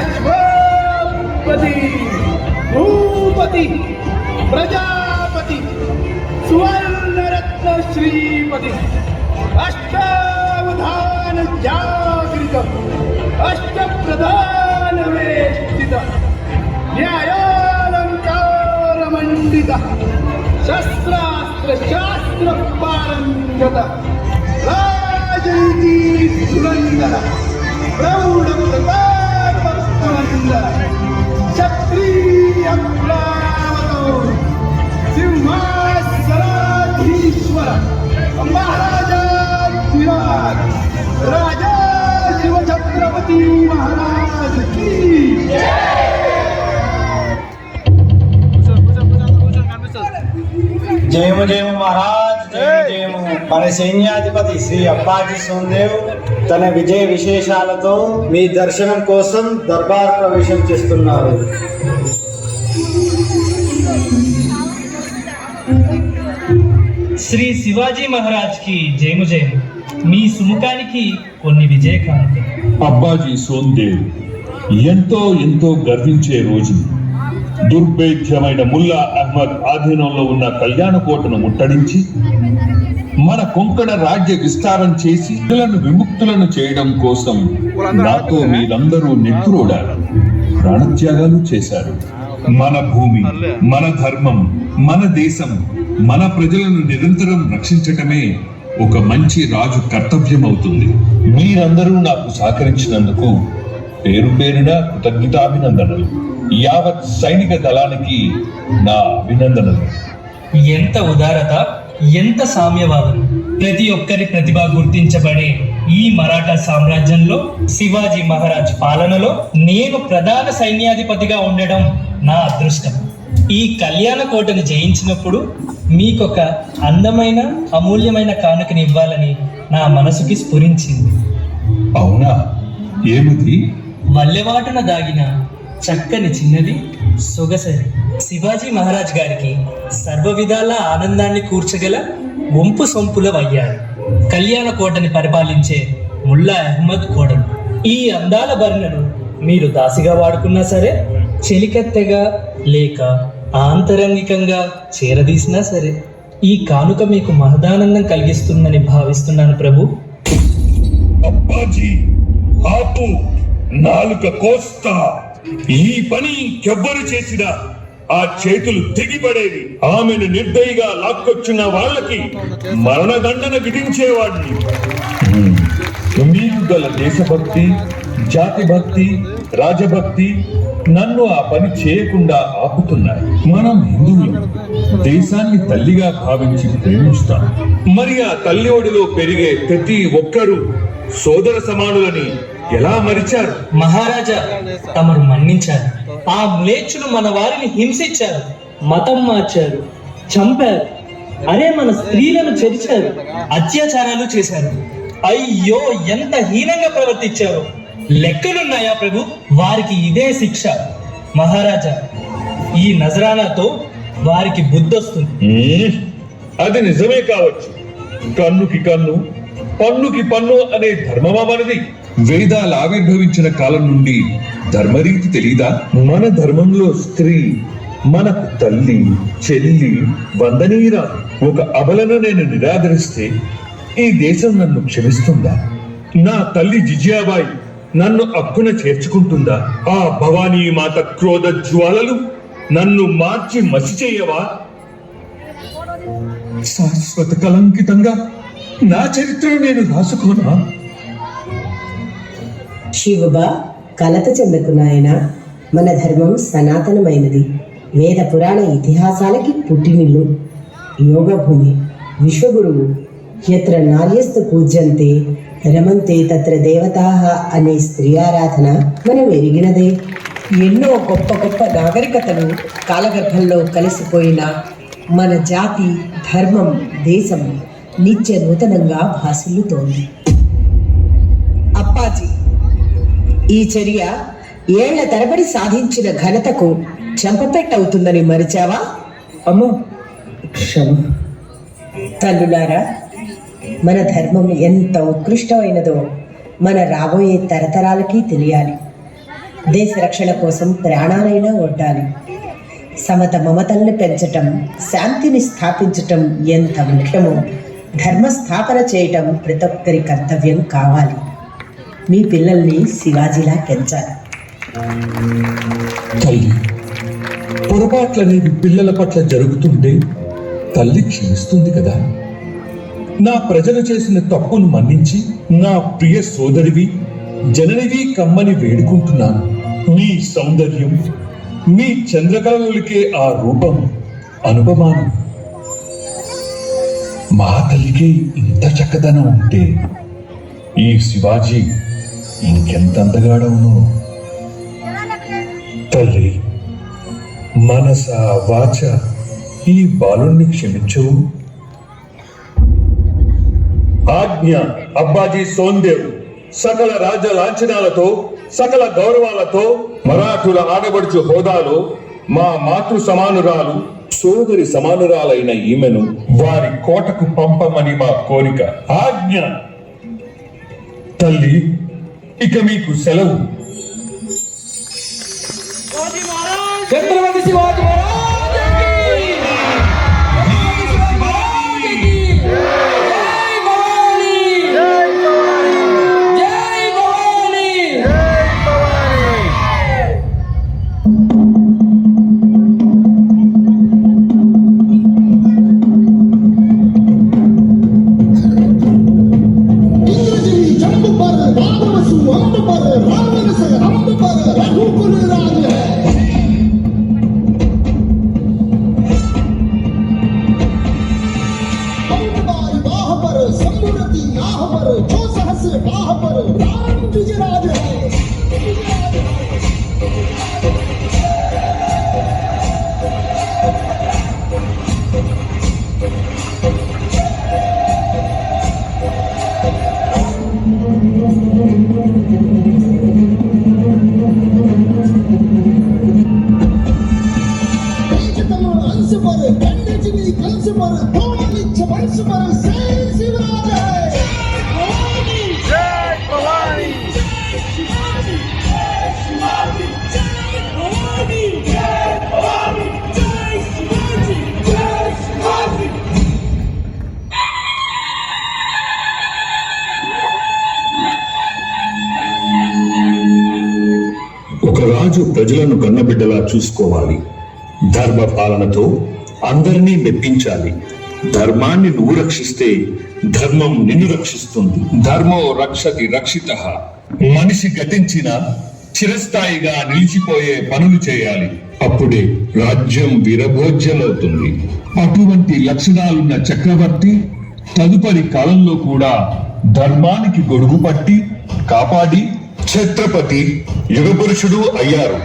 अश्वपति भूपति प्रजापति सुवर्णरत्न श्रीपति अष्टावधान जागृत अष्टप्रधान वेष्टित न्यायालंकार मंडित शस्त्रास्त्र शास्त्र पारंगत राजनीति धुरंधर प्रौढ़ प्रताप स्तवंदर क्षत्रिय प्रावतो सिंहासनाधीश्वर महाराजाधिराज राजा शिव छत्रपति महाराज की జయము జయము మహారాజ్ జయము జయము. మన సైన్యాధిపతి శ్రీ అప్పాజీ సోందేవ్ తన విజయ విశేషాలతో మీ దర్శనం కోసం దర్బార్ ప్రవేశం చేస్తున్నారు. శ్రీ శివాజీ మహారాజ్ కి జయము జయము. మీ సుముఖానికి కొన్ని విజయ కానుకలు. అప్పాజీ సోందేవ్ ఎంతో ఎంతో గర్వించే రోజు. దుర్భేద్యమైన ముల్లా అహ్మద్ ఆధీనంలో ఉన్న కళ్యాణకోటను ముట్టడించి మన కొంకణ రాజ్య విస్తారం చేసి విముక్తులను చేయడం కోసం నాతో మీరందరూ నెత్తురోడారు, ప్రాణత్యాగాలు చేశారు. మన భూమి, మన ధర్మం, మన దేశం, మన ప్రజలను నిరంతరం రక్షించటమే ఒక మంచి రాజు కర్తవ్యం అవుతుంది. మీరందరూ నాకు సహకరించినందుకు పేరు పేరున కృతజ్ఞతాభినందనలు. యావత్ సైనిక దళానికి నా అభినందనలు. ఎంత ఉదారత, ఎంత సామ్యవాదం! ప్రతి ఒక్కరి ప్రతిభ గుర్తించబడే ఈ మరాఠా సామ్రాజ్యంలో శివాజీ మహారాజ్ పాలనలో నేను ప్రధాన సైన్యాధిపతిగా ఉండడం నా అదృష్టం. ఈ కళ్యాణ కోటను జయించినప్పుడు మీకొక అందమైన అమూల్యమైన కానుకని ఇవ్వాలని నా మనసుకి స్ఫురించింది. అవునా? ఏమిటి? వల్లెవాటున దాగిన చక్కని చిన్నది సొగసరి శివాజీ మహారాజ్ గారికి సర్వ విధాల ఆనందాన్ని కూర్చగల వంపు సొంపుల వయ్యారు కళ్యాణ కోటని పరిపాలించే ముల్లా అహ్మద్ కోడలు. ఈ అందాల భరణను మీరు దాసిగా వాడుకున్నా సరే, చెలికత్తెగా లేక ఆంతరంగికంగా చేరదీసినా సరే, ఈ కానుక మీకు మహదానందం కలిగిస్తుందని భావిస్తున్నాను ప్రభు. అప్పాజీ, ఆపు! నాలుక కోస్తా! ఈ పని ఇంకెవ్వరు చేసినా ఆ చేతులు తెగిపడేవి. ఆమెను నిర్దయిగా లాక్కొచ్చిన వాళ్ళకి మరణదండన విధించేవాడిని. మీకు గల దేశభక్తి, జాతి భక్తి, రాజభక్తి నన్ను ఆ పని చేయకుండా ఆపుతున్నాయి. మనం హిందువులు దేశాన్ని తల్లిగా భావించి ప్రేమిస్తాం. మరి ఆ తల్లి ఒడిలో పెరిగే ప్రతి ఒక్కరూ సోదర సమానులని ఎలా మరిచారు? మహారాజా, తమరు మన్నించారు. ఆ మ్లేచ్చులు మన వారిని హింసించారు, మతం మార్చారు, చంపారు. అరే, మన స్త్రీలను చెరిచారు, అత్యాచారాలు చేశారు. అయ్యో, ఎంత హీనంగా ప్రవర్తించారు! లెక్కలున్నాయా ప్రభు? వారికి ఇదే శిక్ష. మహారాజా, ఈ నజరానాతో వారికి బుద్ధొస్తుంది. అది నిజమే కావచ్చు. కన్నుకి కన్ను, పన్నుకి పన్ను అనే ధర్మమా మనది? వేదాలు ఆవిర్భవించిన కాలం నుండి ధర్మరీతి తెలీదా? మన ధర్మంలో స్త్రీ మనకు తల్లి, చెల్లి, వందనీయురా. ఒక అబలను నేను నిరాదరిస్తే ఈ దేశం నన్ను క్షమిస్తుందా? నా తల్లి జిజియాబాయి నన్ను అక్కున చేర్చుకుంటుందా? ఆ భవానీ మాత క్రోధ జ్వాలలు నన్ను మార్చి మసి చేయవా? శాశ్వత కలంకితంగా నా చరిత్రను నేను రాసుకోనా? శివబా, కలత చెందకు నాయన. మన ధర్మం సనాతనమైనది. వేద పురాణ ఇతిహాసాలకి పుట్టినిల్లు, యోగభూమి, విశ్వగురువు. యత్ర నార్యస్తు పూజ్యంతే రమంతే తత్ర దేవతాః అనే స్త్రీ ఆరాధన మనం ఎరిగినదే. ఎన్నో గొప్ప గొప్ప నాగరికతలు కాలగర్భంలో కలిసిపోయిన మన జాతి, ధర్మం, దేశం నిత్య నూతనంగా భాసిల్లుతోంది. అప్పాజీ, ఈ చర్య ఏళ్ల తరబడి సాధించిన ఘనతకు చెంపపెట్టవుతుందని మరిచావా? అమ్మో, క్షమ. తల్లులారా, మన ధర్మం ఎంత ఉత్కృష్టమైనదో మన రాబోయే తరతరాలకి తెలియాలి. దేశ రక్షణ కోసం ప్రాణాలైనా ఒడ్డాలి. సమత మమతల్ని పెంచటం, శాంతిని స్థాపించటం ఎంత ముఖ్యమో ధర్మ స్థాపన చేయటం ప్రతి ఒక్కరి కర్తవ్యం కావాలి. మీ పిల్లల్ని శివాజీలా పెంచాలి. తల్లి, పొరపాట్లనేవి పిల్లల పట్ల జరుగుతుంటే తల్లి క్షమిస్తుంది కదా. నా ప్రజలు చేసిన తప్పును మన్నించి నా ప్రియ సోదరివి జననివి కమ్మని వేడుకుంటున్నాను. మీ సౌందర్యం, మీ చంద్రకళలకే ఆ రూపం అనుపమానం. మా తల్లికి ఇంత చక్కదనం ఉంటే ఈ శివాజీ ఇంకెంత అందగాడవును. తల్లి, మనస వాచ ఈ బాలుణ్ణి క్షమించవు. ఆజ్ఞ అబ్బాజీ సోందేవ్ సకల రాజ లాంఛనాలతో, సకల గౌరవాలతో మరాఠుల ఆడబడుచు హోదాలో మా మాతృ సమానురాలు, సోదరి సమానురాలైన ఈమెను వారి కోటకు పంపమని మా కోరిక. ఆజ్ఞ. తల్లి, ఇక మీకు సెలవు. ఛత్రపతి శివాజీ రాజు ప్రజలను కన్నబిడ్డలా చూసుకోవాలి. ధర్మ పాలనతో అందరినీ మెప్పించాలి. ధర్మాన్ని నువ్వు రక్షిస్తే ధర్మం నిన్ను రక్షిస్తుంది. ధర్మో రక్షతి రక్షితః. మనిషి గతించిన చిరస్థాయిగా నిలిచిపోయే పనులు చేయాలి. అప్పుడే రాజ్యం వీరభోజ్యమవుతుంది. అటువంటి లక్షణాలున్న చక్రవర్తి తదుపరి కాలంలో కూడా ధర్మానికి గొడుగు పట్టి కాపాడి ఛత్రపతి యుగపురుషుడు అయ్యారు.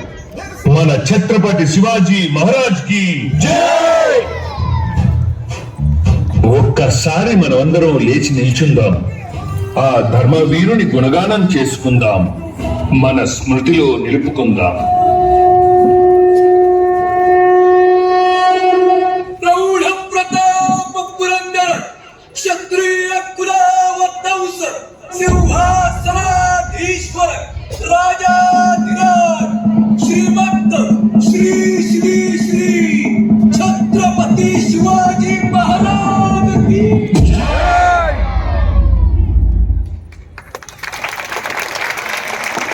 మన ఛత్రపతి శివాజీ మహారాజ్ కి జై! ఒక్కసారి మనమందరం లేచి నిల్చుందాం. ఆ ధర్మవీరుని గుణగానం చేసుకుందాం. మన స్మృతిలో నిలుపుకుందాం.